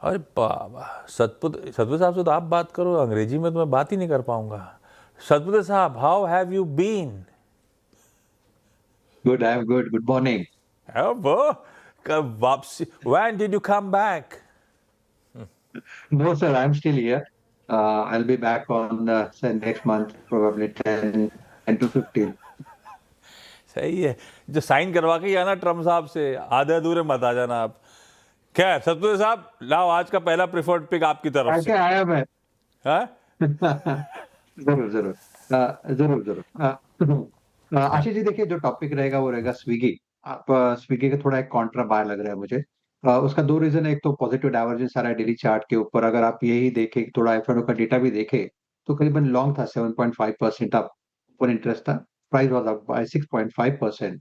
अरे बाबा, सतपुत साहब से तो आप बात करो, अंग्रेजी में तो मैं बात ही नहीं कर पाऊंगा। सतपुत साहब, how have you been? Good, I am good. Good morning. वो कब वापसी, when did you come back? No, sir, I'm still here. I'll be back on say next month, probably 10 and to 15. सही है, जो साइन करवा के ही आना Trump साहब से, आधे अधूरे मत आ जाना आप। खैर सतपुत साहब, लाओ आज का पहला प्रेफर्ड पिक आपकी तरफ से। आके आया मैं। हाँ जरूर जरूर। जरूर जरूर। हाँ। आशीष जी, देखिए जो टॉपिक रहेगा वो रहेगा स्विगी। आप स्विगी का थोड़ा एक कॉन्ट्रा बाय लग रहा है मुझे। उसका दो रीजन है। एक तो पॉजिटिव डाइवर्जेंस आ रहा है डेली चार्ट के ऊपर। अगर आप यही देखें, थोड़ा एफ का डेटा भी देखें, तो करीबन लॉन्ग था 7.5% अप, ओपन इंटरेस्ट था। Price was up by 6.5%।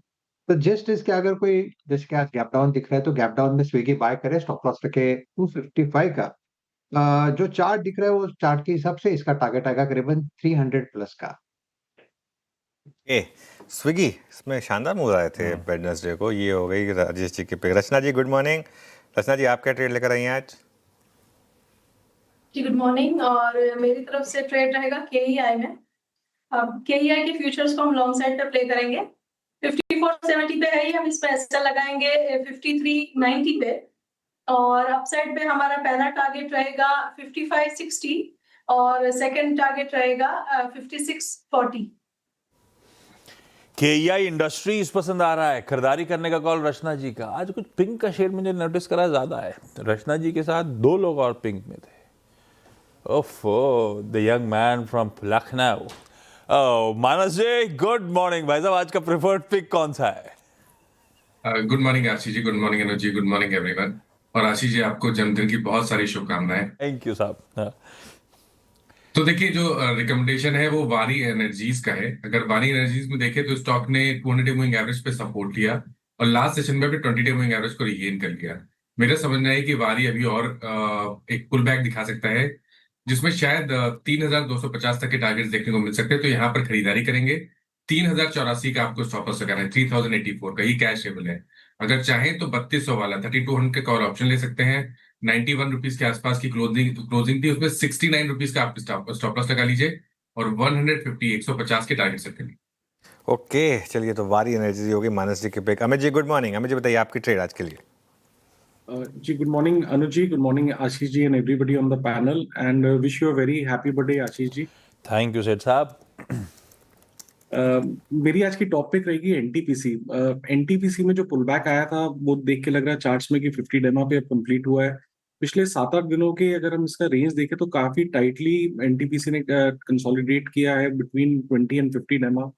तो जस्ट इसके अगर कोई, जैसे कि आज गैप डाउन दिख रहा है, तो गैप डाउन में स्विगी बाय करे, स्टॉप लॉस रखे 255 का। जो चार्ट दिख रहा है वो चार्ट के हिसाब से इसका टारगेट आएगा करीबन 300 प्लस का। ए स्विगी इसमें शानदार मूव आए थे वेडनेसडे को। ये हो गई राजेश जी की पिक। रचना जी गुड मॉर्निंग। रचना जी, आप क्या ट्रेड लेकर आई हैं आज? जी गुड मॉर्निंग। और मेरी तरफ से ट्रेड रहेगा केईआई में। अब केईआई के फ्यूचर्स को हम लॉन्ग साइड पे प्ले करेंगे। 5470 पे है ये, हम इस पे एसएल लगाएंगे 5390 पे। और अपसाइड पे हमारा पहला टारगेट रहेगा 5560 और सेकंड टारगेट रहेगा 5640। केईआई इंडस्ट्रीज पसंद आ रहा है, खरीदारी करने का कॉल रचना जी का। आज कुछ पिंक का शेड मुझे नोटिस करा ज्यादा है। रचना जी के साथ दो लोग और पिंक में थे। ओफो, the young man from Lucknow. Manas ji good morning. भाई साहब, आज का प्रेफर्ड पिक कौन सा है? Good morning Ashish ji, good morning Anuj ji, good morning everyone. और आशीष जी, आपको जन्मदिन की बहुत सारी शुभकामनाएं। थैंक यू साहब। हाँ। तो देखिए, जो रिकमेंडेशन है वो वारी एनर्जीज का है। अगर वारी एनर्जीज में देखें तो स्टॉक ने 200 डे मूविंग एवरेज पे सपोर्ट लिया और लास्ट सेशन में भी 20 डे मूविंग एवरेज को रिगेन कर लिया। मेरा समझना है कि वारी अभी और एक पुल बैक दिखा सकता है, जिसमें शायद 3250 तक के टारगेट्स देखने को मिल सकते हैं। तो यहाँ पर खरीदारी करेंगे। 3084 का आपको स्टॉप लॉस लगाना है। 3084 का ही कैशेबल है। अगर चाहें तो 3200 वाला 3200 का कॉल ऑप्शन ले सकते हैं। 91 रुपीज के आसपास की क्लोजिंग थी, उसमें 69 रुपीज का आप स्टॉप लॉस लगा लीजिए और 150 के टारगेट सेट कर लीजिए। ओके, चलिए तो वारी एनर्जी होगी मानस जी की pic. Amit ji good morning. Amit ji बताइए आपकी ट्रेड आज के लिए। जी good morning Anuj ji, good morning Ashish ji and everybody on the panel, and wish you a very happy birthday Ashish ji. Thank you Seth साहब। मेरी आज की टॉपिक रहेगी एनटीपीसी। एनटीपीसी में जो पुल बैक आया था वो देख के लग रहा है चार्ट्स में कि 50 डेमा पे अब कंप्लीट हुआ है। पिछले 7-8 दिनों के अगर हम इसका रेंज देखें तो काफी टाइटली एनटीपीसी ने कंसोलिडेट किया है बिटवीन 20 एंड 50 डेमा।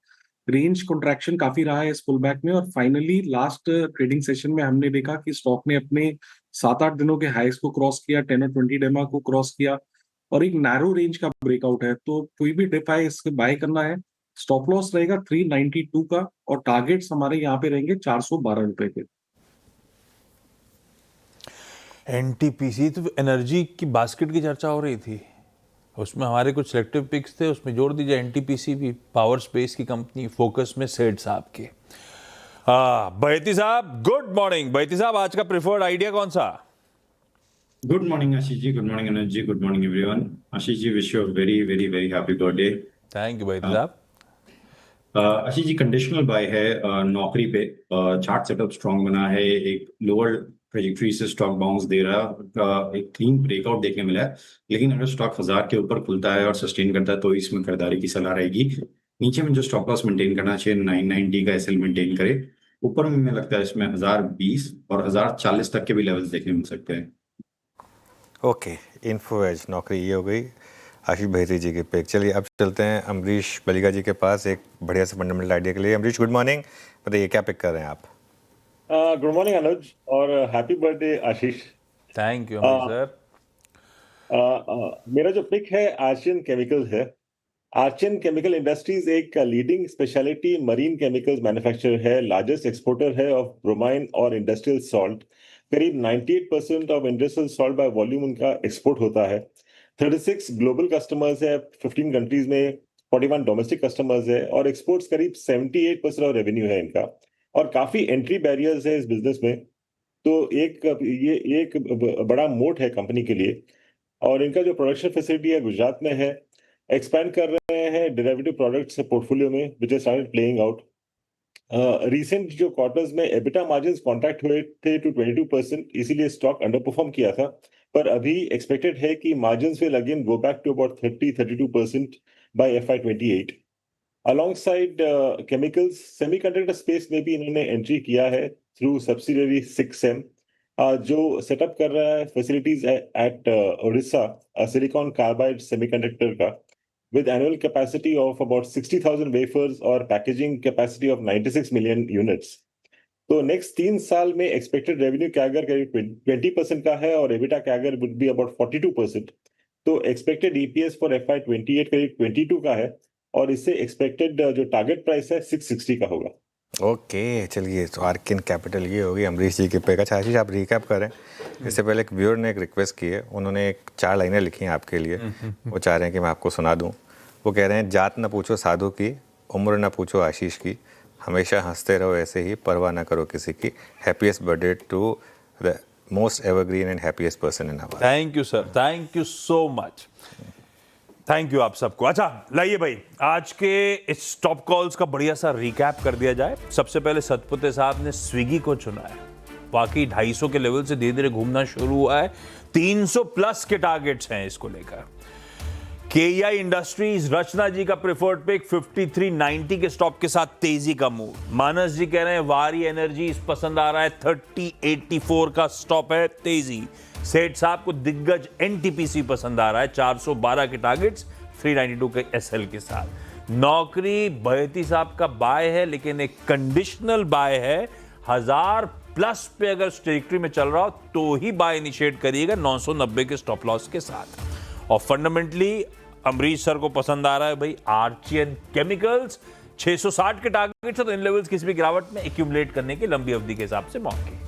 रेंज कॉन्ट्रैक्शन काफी रहा है इस पुल बैक में, और फाइनली लास्ट ट्रेडिंग सेशन में हमने देखा कि स्टॉक ने अपने 7-8 दिनों के हाइस को क्रॉस किया, 10 और 20 डेमा को क्रॉस किया, और एक नैरो रेंज का ब्रेकआउट है। तो कोई भी डिप है इसके बाय करना है। स्टॉप लॉस रहेगा 392 का, और टारगेट्स हमारे यहाँ पे रहेंगे 412 रुपए के। एनटीपीसी तो एनर्जी की बास्केट की चर्चा हो रही थी, उसमें हमारे कुछ सिलेक्टिव पिक्स थे, उसमें जोड़ दीजिए एनटीपीसी भी। पावर स्पेस की कंपनी फोकस में सेठ साहब के। बैती साहब गुड मॉर्निंग। बैती साहब, आज का प्रेफर्ड आइडिया कौन सा? Good morning Ashish ji, good morning Anuj ji, good morning everyone. Ashish ji wish you very very very happy birthday. Thank you बैती साहब। आशीष जी कंडीशनल बाय है नौकरी पे। चार्ट सेटअप स्ट्रांग बना है, एक लोअर ट्रेजेक्टरी से स्टॉक बाउंस दे रहा है, एक क्लीन ब्रेकआउट देखने मिला है। लेकिन अगर स्टॉक 1000 के ऊपर खुलता है और सस्टेन करता है तो इसमें खरीदारी की सलाह रहेगी। नीचे में जो स्टॉप लॉस मेंटेन करना चाहिए 990 का एसएल मेंटेन करे। ऊपर में हमें लगता है इसमें 1020 और 1040 तक के भी लेवल्स देखने मिल सकते हैं। ओके, इन्फो एज नौकरी ये हो गई आशीष बहेती जी के पिक। चलिए अब चलते हैं अमरीश बलिगा जी के पास एक बढ़िया से फंडामेंटल आइडिया के लिए। अमरीश गुड मॉर्निंग, बताइए क्या पिक कर रहे हैं आप? गुड मॉर्निंग अनुज और happy birthday Ashish. Thank you Amrish sir. मेरा जो पिक है आर्चियन केमिकल्स है। आर्चियन केमिकल इंडस्ट्रीज एक leading speciality marine chemicals manufacturer है, लार्जेस्ट एक्सपोर्टर है ऑफ ब्रोमाइन और इंडस्ट्रियल सॉल्ट। करीब 98% of industrial salt by volume उनका एक्सपोर्ट होता है। 36 ग्लोबल कस्टमर्स है 15 कंट्रीज में, 41 डोमेस्टिक कस्टमर्स है, और एक्सपोर्ट्स करीब 78% ऑफ रेवेन्यू है इनका। और काफी एंट्री बैरियर्स है इस बिजनेस में। तो ये एक बड़ा मोट है कंपनी के लिए। और इनका जो प्रोडक्शन फैसिलिटी है गुजरात में है, एक्सपैंड कर रहे हैं डेरिवेटिव प्रोडक्ट्स पोर्टफोलियो में, which has started playing out. Recent जो क्वार्टर्स में एबिटा मार्जिन्स कॉन्ट्रैक्ट हुए थे टू 22%, इसीलिए स्टॉक अंडर परफॉर्म किया था। पर अभी एक्सपेक्टेड है कि margins will again go back to about 30-32% by FY28। Alongside chemicals, semiconductor space में भी इन्होंने एंट्री किया है थ्रू सब्सिडियरी 6M, जो सेटअप कर रहा है facilities eight Orissa, silicon carbide semiconductor का, with annual capacity of about 60,000 wafers और packaging capacity of 96 million units। तो नेक्स्ट 3 साल में एक्सपेक्टेड रेवेन्यू कैगर करीब 20% का है और EBITDA CAGR would be about 42%। तो एक्सपेक्टेड ईपीएस फॉर FY28 करीब 22 का है और इससे एक्सपेक्टेड जो टारगेट प्राइस है 660 का होगा। ओके चलिए, तो आर्किन कैपिटल ये होगी अमरीश जी के पे का। आशीष आप रिकैप करें। इससे पहले एक व्यूअर ने एक रिक्वेस्ट की है, उन्होंने एक 4 लाइनें लिखी हैं आपके लिए, वो चाह रहे हैं कि मैं आपको सुना दूं। वो कह रहे हैं, जात न पूछो साधु की, उम्र न पूछो आशीष की, हमेशा हंसते रहो ऐसे ही, परवाह ना करो किसी की। Happiest birthday to the most evergreen and happiest person in our. Thank you sir, thank you so much, thank you आप सबको। अच्छा लाइए भाई, आज के इस टॉप कॉल्स का बढ़िया सा रिकैप कर दिया जाए। सबसे पहले सतपुते साहब ने स्विगी को चुना है। बाकी 250 के लेवल से धीरे धीरे घूमना शुरू हुआ है, 300 प्लस के टारगेट्स हैं इसको लेकर। KEI इंडस्ट्रीज, रचना जी का प्रेफर्ड पिक 5390 के स्टॉप के साथ तेजी का मूव। मानस जी कह रहे हैं वारी एनर्जीज पसंद आ रहा है, 3084 का स्टॉप है, तेजी। सेठ साहब को दिग्गज NTPC पसंद आ रहा है, 412 के टारगेट्स, 392 के SL के साथ। नौकरी बहती साहब का बाय है, लेकिन एक कंडीशनल बाय है। 1000 प्लस पे अगर ट्रैजेक्टरी में चल रहा हो तो ही बाय इनिशिएट करिएगा, 990 के स्टॉप लॉस के साथ। और फंडामेंटली अमरीश सर को पसंद आ रहा है भाई आर्चियन केमिकल्स, 660 के टारगेट्स, तो इन लेवल्स किसी भी गिरावट में एक्यूमुलेट करने की लंबी अवधि के हिसाब से मौके।